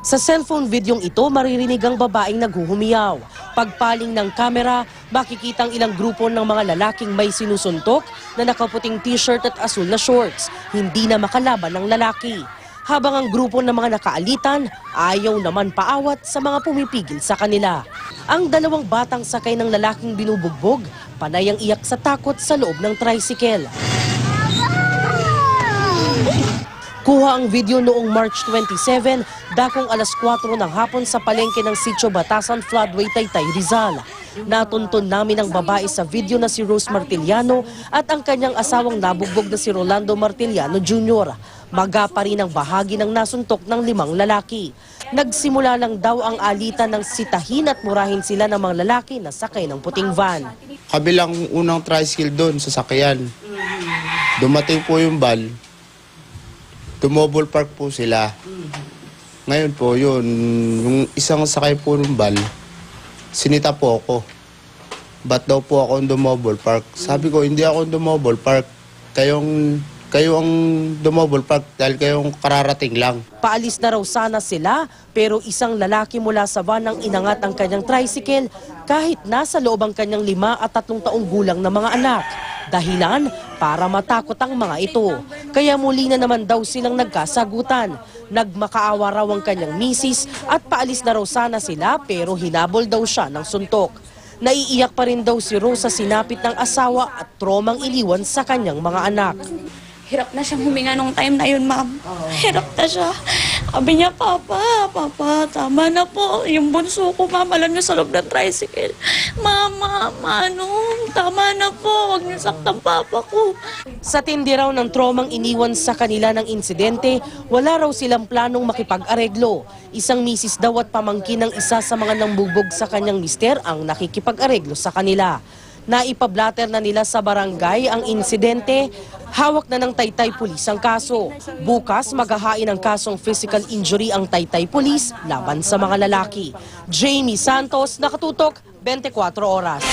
Sa cellphone videong ito, maririnig ang babaeng naghuhumiyaw. Pagpaling ng kamera, makikitang ilang grupo ng mga lalaking may sinusuntok na nakaputing t-shirt at asul na shorts. Hindi na makalaban ng lalaki. Habang ang grupo ng mga nakaalitan, ayaw naman paawat sa mga pumipigil sa kanila. Ang dalawang batang sakay ng lalaking binubugbog, panay ang iyak sa takot sa loob ng tricycle. Kuha ang video noong March 27, dakong alas 4 ng hapon sa palengke ng Sitio Batasan Floodway, Taytay, Rizal. Natuntun namin ang babae sa video na si Rose Martiliano at ang kanyang asawang nabugbog na si Rolando Martiliano Jr. Maga pa rin ang bahagi ng nasuntok ng 5 lalaki. Nagsimula lang daw ang alitan ng sitahin at murahin sila ng mga lalaki na sakay ng puting van. Kabilang unang tricycle doon sa sakyan. Dumating po yung van. Tumobol park po sila. Ngayon po yun, yung isang sakay po ng bal, sinita po ako. Ba't daw po ako dumobol park? Sabi ko, hindi ako dumobol park. Kayo ang dumobol park dahil kayong kararating lang. Paalis na raw sana sila pero isang lalaki mula sa van ang inangat ang kanyang tricycle kahit nasa loob ang kanyang 5 at 3 taong gulang na mga anak. Dahilan para matakot ang mga ito. Kaya muli na naman daw silang nagkasagutan. Nagmakaawa raw ang kanyang misis at paalis na raw sana sila pero hinabol daw siya ng suntok. Naiiyak pa rin daw si Rose sa sinapit ng asawa at tromang iliwan sa kanyang mga anak. Hirap na siyang huminga nung time na yun, ma'am. Hirap na siya. Sabi niya, Papa, tama na po. Yung bunso ko, ma'am, alam niyo sa loob ng tricycle. Mama, Manong, tama na po. Huwag niyo saktan Papa ko. Sa tindi raw ng tromang iniwan sa kanila ng insidente, wala raw silang planong makipag-areglo. Isang misis daw at pamangkin ng isa sa mga nambugbog sa kanyang mister ang nakikipag-areglo sa kanila. Naipablatter na nila sa barangay ang insidente, hawak na ng Taytay Police ang kaso. Bukas maghahain ng kasong physical injury ang Taytay Police laban sa mga lalaki. Jamie Santos, Nakatutok, 24 Oras.